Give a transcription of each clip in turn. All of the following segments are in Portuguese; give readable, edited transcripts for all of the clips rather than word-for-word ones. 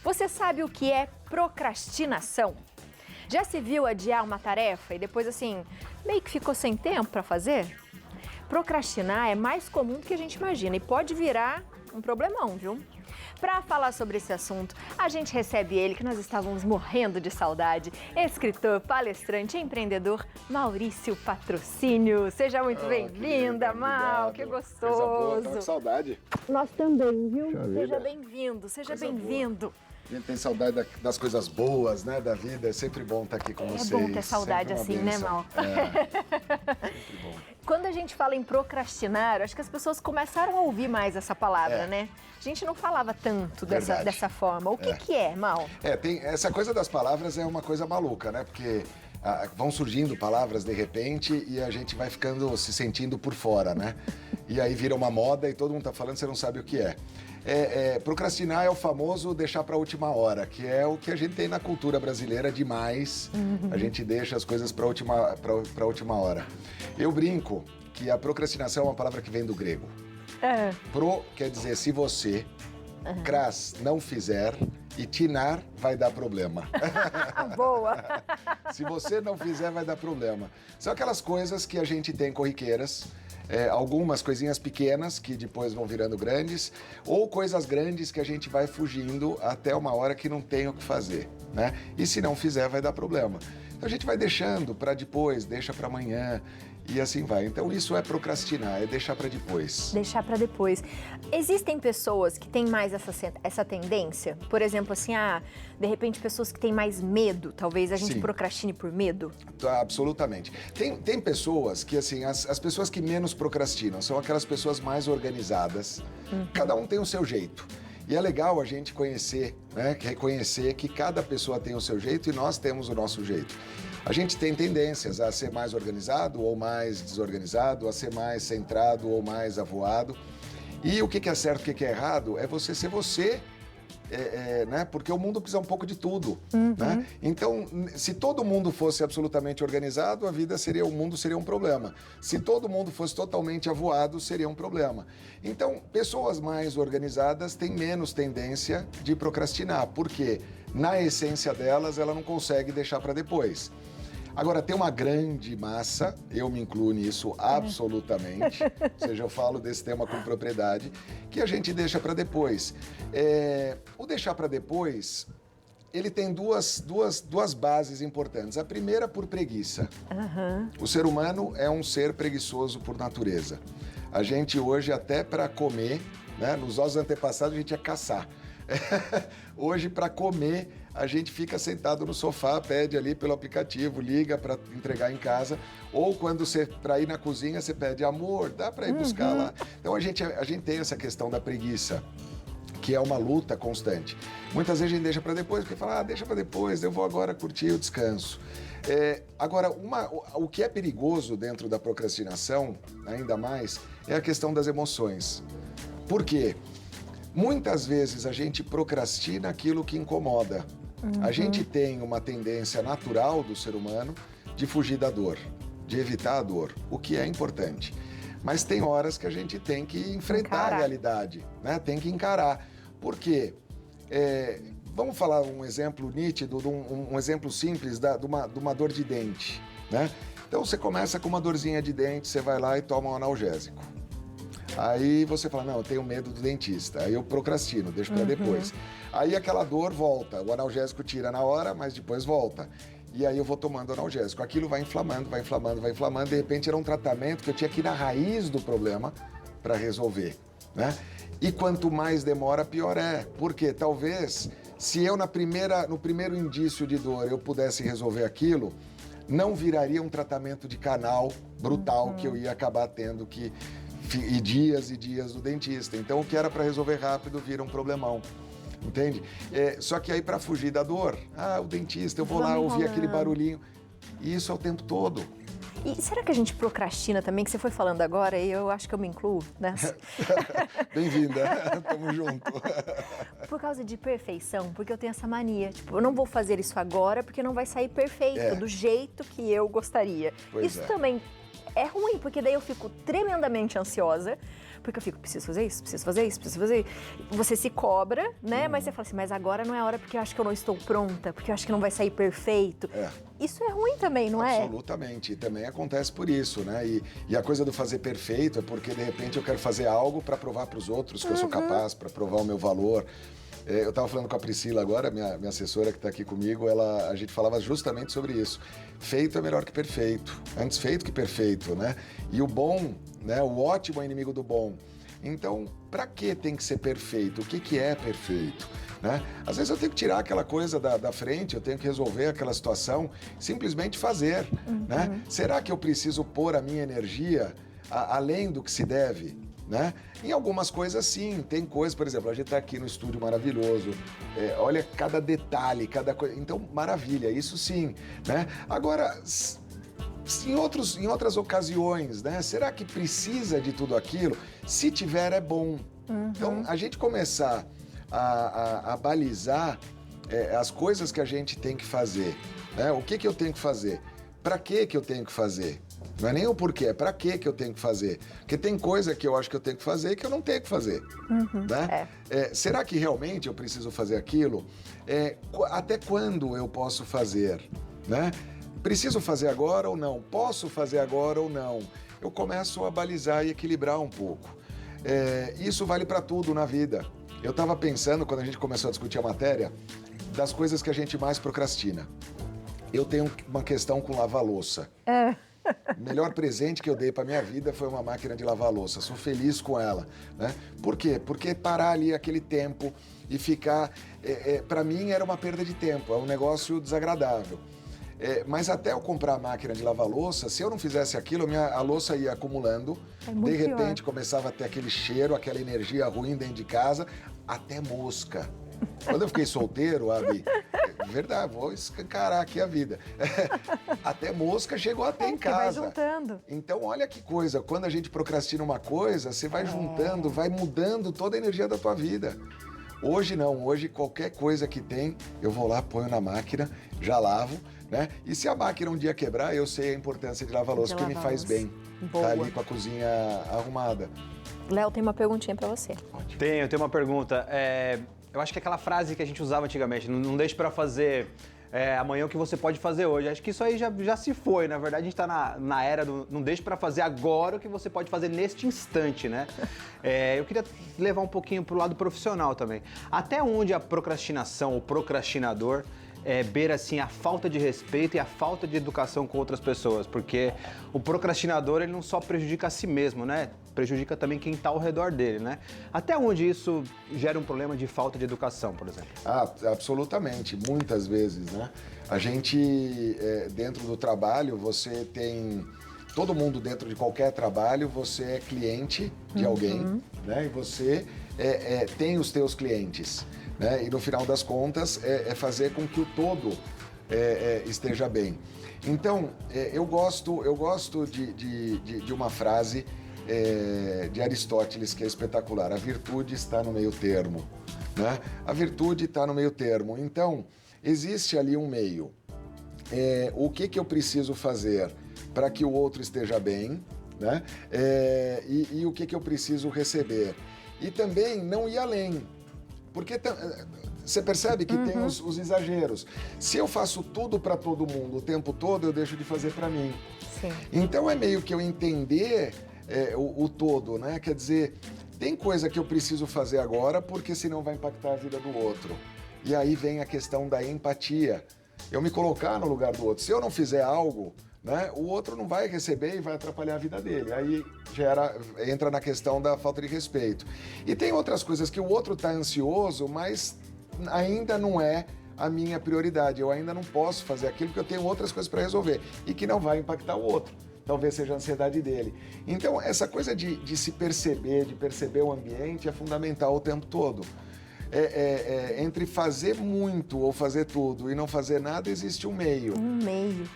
Você sabe o que é procrastinação? Já se viu adiar uma tarefa e depois, assim, meio que ficou sem tempo para fazer? Procrastinar é mais comum do que a gente imagina e pode virar um problemão, viu? Para falar sobre esse assunto, a gente recebe ele, que nós estávamos morrendo de saudade, escritor, palestrante e empreendedor, Maurício Patrocínio. Seja muito bem-vinda, Mau, que gostoso. Coisa boa, tava com saudade. Nós também, viu? Puxa Seja vida. bem-vindo, seja Coisa bem-vindo. A gente tem saudade das coisas boas, né, da vida. É sempre bom estar aqui com vocês. É bom ter saudade Sempre assim, uma né, bênção. Mau? Sempre bom. Quando a gente fala em procrastinar, acho que as pessoas começaram a ouvir mais essa palavra, né? A gente não falava tanto Verdade. dessa forma. O que é, Mau? Tem essa coisa das palavras é uma coisa maluca, né? Porque vão surgindo palavras de repente e a gente vai ficando, se sentindo por fora, né? E aí vira uma moda e todo mundo tá falando, você não sabe o que é. Procrastinar é o famoso deixar para a última hora, que é o que a gente tem na cultura brasileira demais. A gente deixa as coisas para a última hora. Eu brinco que a procrastinação é uma palavra que vem do grego. Pro quer dizer se você, cras não fizer e tinar vai dar problema. Boa! Se você não fizer vai dar problema. São aquelas coisas que a gente tem corriqueiras. Algumas coisinhas pequenas que depois vão virando grandes, ou coisas grandes que a gente vai fugindo até uma hora que não tem o que fazer, né? E se não fizer, vai dar problema. Então a gente vai deixando para depois, deixa para amanhã e assim vai. Então isso é procrastinar, é deixar para depois. Deixar para depois. Existem pessoas que têm mais essa tendência? Por exemplo, assim, de repente pessoas que têm mais medo, talvez a gente Sim. procrastine por medo? Absolutamente. Tem pessoas que, assim, as pessoas que menos procrastinam são aquelas pessoas mais organizadas. Cada um tem o seu jeito. E é legal a gente conhecer, né, reconhecer que cada pessoa tem o seu jeito e nós temos o nosso jeito. A gente tem tendências a ser mais organizado ou mais desorganizado, a ser mais centrado ou mais avoado. E o que é certo e o que é errado é você ser você, né? Porque o mundo precisa um pouco de tudo, né? Então, se todo mundo fosse absolutamente organizado, o mundo seria um problema. Se todo mundo fosse totalmente avoado, seria um problema. Então, pessoas mais organizadas têm menos tendência de procrastinar, porque na essência delas, ela não consegue deixar para depois. Agora, tem uma grande massa, eu me incluo nisso absolutamente, ou seja, eu falo desse tema com propriedade, que a gente deixa para depois. O deixar para depois, ele tem duas bases importantes. A primeira, por preguiça. O ser humano é um ser preguiçoso por natureza. A gente hoje, até para comer, né, nos nossos antepassados, a gente ia caçar. Hoje, para comer, a gente fica sentado no sofá, pede ali pelo aplicativo, liga para entregar em casa, ou quando para ir na cozinha, você pede, amor, dá para ir buscar lá. Então, a gente tem essa questão da preguiça, que é uma luta constante. Muitas vezes a gente deixa para depois, porque fala, deixa para depois, eu vou agora curtir o descanso. Agora, o que é perigoso dentro da procrastinação, ainda mais, é a questão das emoções. Por quê? Muitas vezes a gente procrastina aquilo que incomoda. A gente tem uma tendência natural do ser humano de fugir da dor, de evitar a dor, o que é importante. Mas tem horas que a gente tem que enfrentar a realidade, né? Tem que encarar. Por quê? Vamos falar um exemplo nítido, um exemplo simples de uma dor de dente, né? Então você começa com uma dorzinha de dente, você vai lá e toma um analgésico. Aí você fala, não, eu tenho medo do dentista. Aí eu procrastino, deixo para depois. Aí aquela dor volta, o analgésico tira na hora, mas depois volta. E aí eu vou tomando analgésico. Aquilo vai inflamando, vai inflamando, vai inflamando. De repente era um tratamento que eu tinha que ir na raiz do problema para resolver, né? E quanto mais demora, pior é. Porque talvez, se eu no primeiro indício de dor eu pudesse resolver aquilo, não viraria um tratamento de canal brutal que eu ia acabar tendo que ir dias e dias do dentista. Então, o que era para resolver rápido vira um problemão. Entende? Só que aí, para fugir da dor, o dentista, eu vou lá ouvir aquele barulhinho. E isso é o tempo todo. E será que a gente procrastina também, que você foi falando agora, e eu acho que eu me incluo nessa? Bem-vinda, tamo junto. Por causa de perfeição, porque eu tenho essa mania. Tipo, eu não vou fazer isso agora porque não vai sair perfeito, do jeito que eu gostaria. Pois isso também é ruim, porque daí eu fico tremendamente ansiosa, Porque eu fico, preciso fazer isso, preciso fazer isso, preciso fazer isso. Você se cobra, né? Mas você fala assim, mas agora não é a hora porque eu acho que eu não estou pronta, porque eu acho que não vai sair perfeito. Isso é ruim também, não é? Absolutamente. E também acontece por isso, né? E a coisa do fazer perfeito é porque, de repente, eu quero fazer algo para provar para os outros que eu sou capaz, para provar o meu valor. Eu estava falando com a Priscila agora, minha assessora que está aqui comigo, a gente falava justamente sobre isso. Feito é melhor que perfeito. Antes feito que perfeito, né? E o bom, né? O ótimo é inimigo do bom. Então, para que tem que ser perfeito? O que é perfeito? Né? Às vezes eu tenho que tirar aquela coisa da frente, eu tenho que resolver aquela situação, simplesmente fazer. Né? Será que eu preciso pôr a minha energia além do que se deve? Né? Em algumas coisas sim, tem coisas, por exemplo, a gente está aqui no estúdio maravilhoso, olha cada detalhe, cada coisa, então maravilha, isso sim, né? Agora, em outras ocasiões, né? Será que precisa de tudo aquilo? Se tiver é bom. Então, a gente começar a balizar as coisas que a gente tem que fazer, né? O que eu tenho que fazer? Para que eu tenho que fazer? Não é nem o porquê, é para que eu tenho que fazer. Porque tem coisa que eu acho que eu tenho que fazer que eu não tenho que fazer. Né? Será que realmente eu preciso fazer aquilo? Até quando eu posso fazer? Né? Preciso fazer agora ou não? Posso fazer agora ou não? Eu começo a balizar e equilibrar um pouco. Isso vale para tudo na vida. Eu estava pensando, quando a gente começou a discutir a matéria, das coisas que a gente mais procrastina. Eu tenho uma questão com lavar louça. O melhor presente que eu dei para minha vida foi uma máquina de lavar louça. Sou feliz com ela, né? Por quê? Porque parar ali aquele tempo e ficar... para mim era uma perda de tempo, é um negócio desagradável. Mas até eu comprar a máquina de lavar louça, se eu não fizesse aquilo, a louça ia acumulando. De repente começava a ter aquele cheiro, aquela energia ruim dentro de casa, até mosca. Quando eu fiquei solteiro, Abi, verdade, vou escancarar aqui a vida. Até mosca chegou a ter em casa. Vai juntando. Então, olha que coisa, quando a gente procrastina uma coisa, você vai juntando, vai mudando toda a energia da tua vida. Hoje não, hoje qualquer coisa que tem, eu vou lá, ponho na máquina, já lavo, né? E se a máquina um dia quebrar, eu sei a importância de lavar louça, porque me faz bem. Tá ali com a cozinha arrumada. Léo, tem uma perguntinha pra você. Eu tenho uma pergunta. Eu acho que aquela frase que a gente usava antigamente, não deixe para fazer amanhã o que você pode fazer hoje. Acho que isso aí já se foi. Na verdade, a gente está na era do não deixe para fazer agora o que você pode fazer neste instante, né? Eu queria levar um pouquinho para o lado profissional também. Até onde a procrastinação, o procrastinador, beira assim a falta de respeito e a falta de educação com outras pessoas, porque o procrastinador ele não só prejudica a si mesmo, né? Prejudica também quem está ao redor dele, né? Até onde isso gera um problema de falta de educação, por exemplo? Absolutamente, muitas vezes, né? A gente, dentro do trabalho, você tem... Todo mundo dentro de qualquer trabalho, você é cliente de alguém, né? E você tem os teus clientes. Né? E no final das contas é fazer com que o todo esteja bem. Então, eu gosto de uma frase de Aristóteles que é espetacular. A virtude está no meio termo. Né? A virtude está no meio termo. Então, existe ali um meio. O que eu preciso fazer para que o outro esteja bem, né? E o que eu preciso receber. E também não ir além. Porque você percebe que tem os exageros. Se eu faço tudo para todo mundo o tempo todo, eu deixo de fazer para mim. Sim. Então é meio que eu entender o todo, né? Quer dizer, tem coisa que eu preciso fazer agora porque senão vai impactar a vida do outro. E aí vem a questão da empatia. Eu me colocar no lugar do outro. Se eu não fizer algo, né, o outro não vai receber e vai atrapalhar a vida dele. Aí entra na questão da falta de respeito. E tem outras coisas que o outro está ansioso, mas ainda não é a minha prioridade. Eu ainda não posso fazer aquilo porque eu tenho outras coisas para resolver e que não vai impactar o outro. Talvez seja a ansiedade dele. Então, essa coisa de se perceber, de perceber o ambiente é fundamental o tempo todo. Entre fazer muito ou fazer tudo e não fazer nada, existe um meio. Um meio.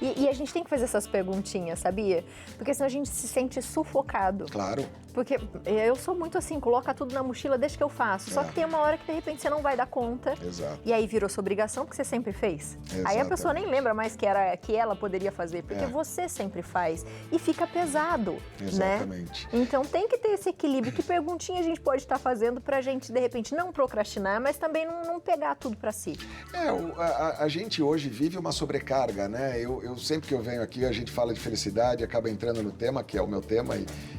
E a gente tem que fazer essas perguntinhas, sabia? Porque senão a gente se sente sufocado. Claro. porque eu sou muito assim, coloca tudo na mochila, deixa que eu faço. Só que tem uma hora que de repente você não vai dar conta. Exato. E aí virou sua obrigação, porque você sempre fez. Aí a pessoa nem lembra mais que ela poderia fazer, porque você sempre faz. E fica pesado, Exatamente. né? Então tem que ter esse equilíbrio. Que perguntinha a gente pode estar fazendo pra gente, de repente, não procrastinar, mas também não pegar tudo pra si? A gente hoje vive uma sobrecarga, né? Eu sempre que eu venho aqui, a gente fala de felicidade, acaba entrando no tema, que é o meu tema,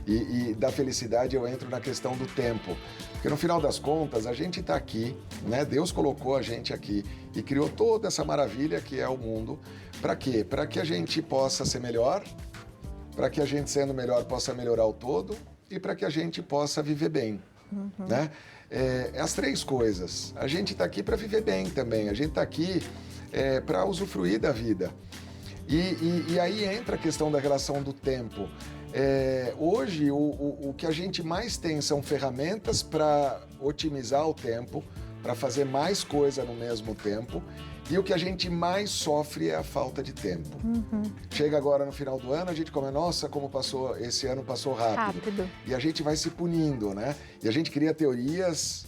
e da felicidade eu entro na questão do tempo. Porque no final das contas, a gente está aqui, né? Deus colocou a gente aqui e criou toda essa maravilha que é o mundo. Para quê? Para que a gente possa ser melhor, para que a gente sendo melhor possa melhorar o todo e para que a gente possa viver bem, né? As três coisas. A gente está aqui para viver bem também, a gente está aqui para usufruir da vida. E aí entra a questão da relação do tempo. Hoje, o que a gente mais tem são ferramentas para otimizar o tempo, para fazer mais coisa no mesmo tempo. E o que a gente mais sofre é a falta de tempo. Chega agora no final do ano, a gente come, nossa, como passou, esse ano passou rápido. E a gente vai se punindo, né? E a gente cria teorias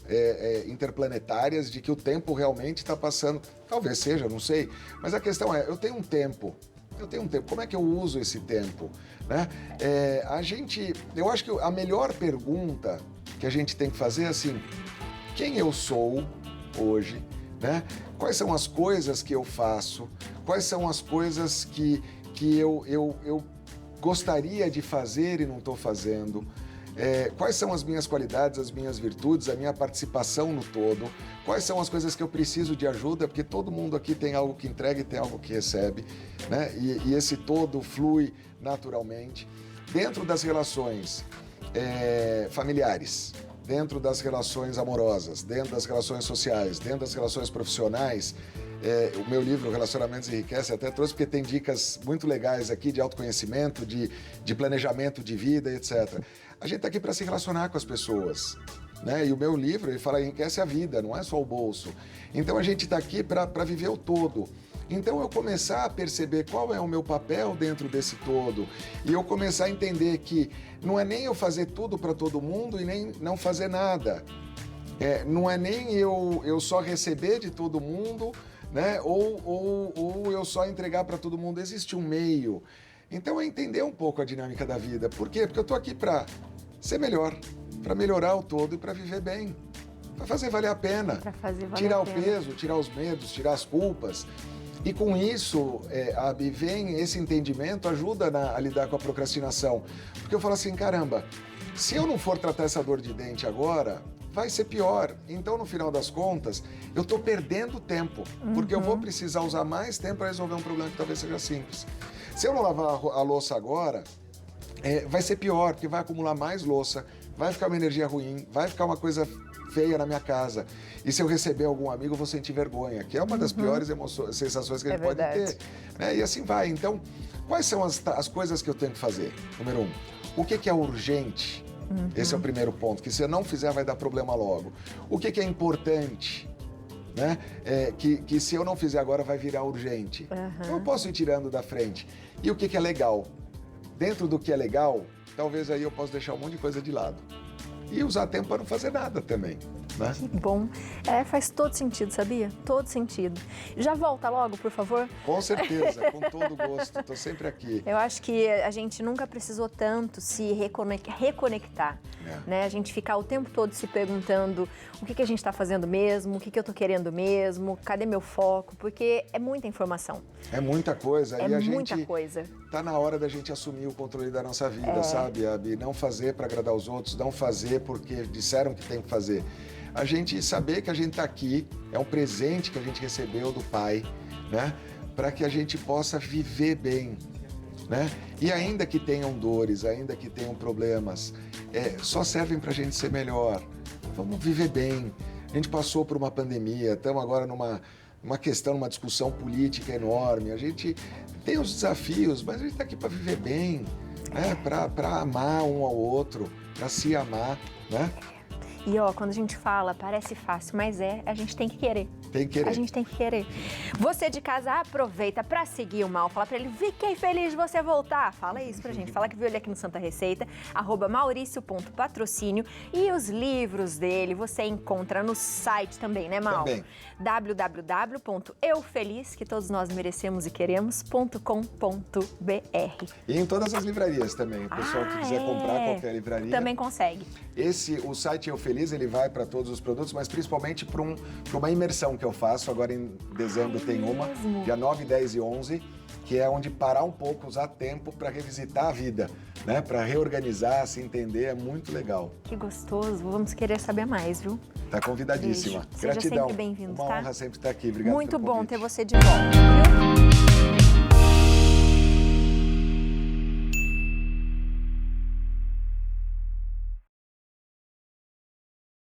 interplanetárias de que o tempo realmente está passando. Talvez seja, não sei. Mas a questão é, eu tenho um tempo, como é que eu uso esse tempo? Né? Eu acho que a melhor pergunta que a gente tem que fazer é assim, quem eu sou hoje, né? Quais são as coisas que eu faço? Quais são as coisas que eu gostaria de fazer e não estou fazendo? Quais são as minhas qualidades, as minhas virtudes, a minha participação no todo? Quais são as coisas que eu preciso de ajuda? Porque todo mundo aqui tem algo que entrega e tem algo que recebe, né? E esse todo flui naturalmente. Dentro das relações familiares, dentro das relações amorosas, dentro das relações sociais, dentro das relações profissionais, o meu livro Relacionamentos Enriquece até trouxe, porque tem dicas muito legais aqui de autoconhecimento, de planejamento de vida, etc. A gente está aqui para se relacionar com as pessoas, né? E o meu livro, ele fala enriquece a vida, não é só o bolso. Então a gente está aqui para viver o todo. Então eu começar a perceber qual é o meu papel dentro desse todo e eu começar a entender que não é nem eu fazer tudo para todo mundo e nem não fazer nada. Não é nem eu só receber de todo mundo, né? Ou eu só entregar para todo mundo. Existe um meio. Então é entender um pouco a dinâmica da vida. Por quê? Porque eu estou aqui para ser melhor, para melhorar o todo e para viver bem. Para fazer valer a pena. Tirar o peso, tirar os medos, tirar as culpas. E com isso, vem esse entendimento, ajuda a lidar com a procrastinação. Porque eu falo assim, caramba, se eu não for tratar essa dor de dente agora, vai ser pior. Então, no final das contas, eu estou perdendo tempo. Porque eu vou precisar usar mais tempo para resolver um problema que talvez seja simples. Se eu não lavar a louça agora, vai ser pior, porque vai acumular mais louça, vai ficar uma energia ruim, vai ficar uma coisa feia na minha casa. E se eu receber algum amigo, eu vou sentir vergonha, que é uma das piores sensações que a gente pode ter. Né? E assim vai. Então, quais são as coisas que eu tenho que fazer? Número 1, o que é urgente? Esse é o primeiro ponto, que se eu não fizer vai dar problema logo. O que é importante? Né? Que se eu não fizer agora vai virar urgente. Então eu posso ir tirando da frente. E o que é legal? Dentro do que é legal, talvez aí eu possa deixar um monte de coisa de lado. E usar tempo para não fazer nada também, né? Que bom. Faz todo sentido, sabia? Todo sentido. Já volta logo, por favor? Com certeza, com todo gosto. Estou sempre aqui. Eu acho que a gente nunca precisou tanto se reconectar, né? A gente ficar o tempo todo se perguntando o que a gente está fazendo mesmo, o que eu estou querendo mesmo, cadê meu foco? Porque é muita informação. É muita coisa. É muita coisa. Tá na hora da gente assumir o controle da nossa vida, sabe, Abi? Não fazer para agradar os outros, não fazer porque disseram que tem que fazer. A gente saber que a gente está aqui, é um presente que a gente recebeu do Pai, né? Para que a gente possa viver bem, né? E ainda que tenham dores, ainda que tenham problemas, só servem para a gente ser melhor. Vamos viver bem. A gente passou por uma pandemia, estamos agora numa questão, numa discussão política enorme. A gente tem os desafios, mas a gente está aqui para viver bem, né? Para amar um ao outro, para se amar, né? E ó, quando a gente fala, parece fácil, mas a gente tem que querer. Tem que querer. A gente tem que querer. Você de casa, aproveita pra seguir o Mal. Fala pra ele, fiquei feliz de você voltar. Fala isso pra gente. Fala que viu ele aqui no Santa Receita, @mauricio.patrocínio. E os livros dele você encontra no site também, né, Mal? Também. www.eufeliz, que todos nós merecemos e queremos.com.br. E em todas as livrarias também. O pessoal que quiser comprar qualquer livraria. Também consegue. O site Eu Feliz, ele vai para todos os produtos, mas principalmente para uma imersão que eu faço. Agora em dezembro tem uma, dia 9, 10 e 11, que é onde parar um pouco, usar tempo para revisitar a vida, né? Para reorganizar, se entender, é muito legal. Que gostoso, vamos querer saber mais, viu? Tá convidadíssima. Beijo. Seja Gratidão. sempre bem-vindo, Uma tá? honra sempre estar aqui. Obrigado Muito pelo bom convite. ter você de volta, viu?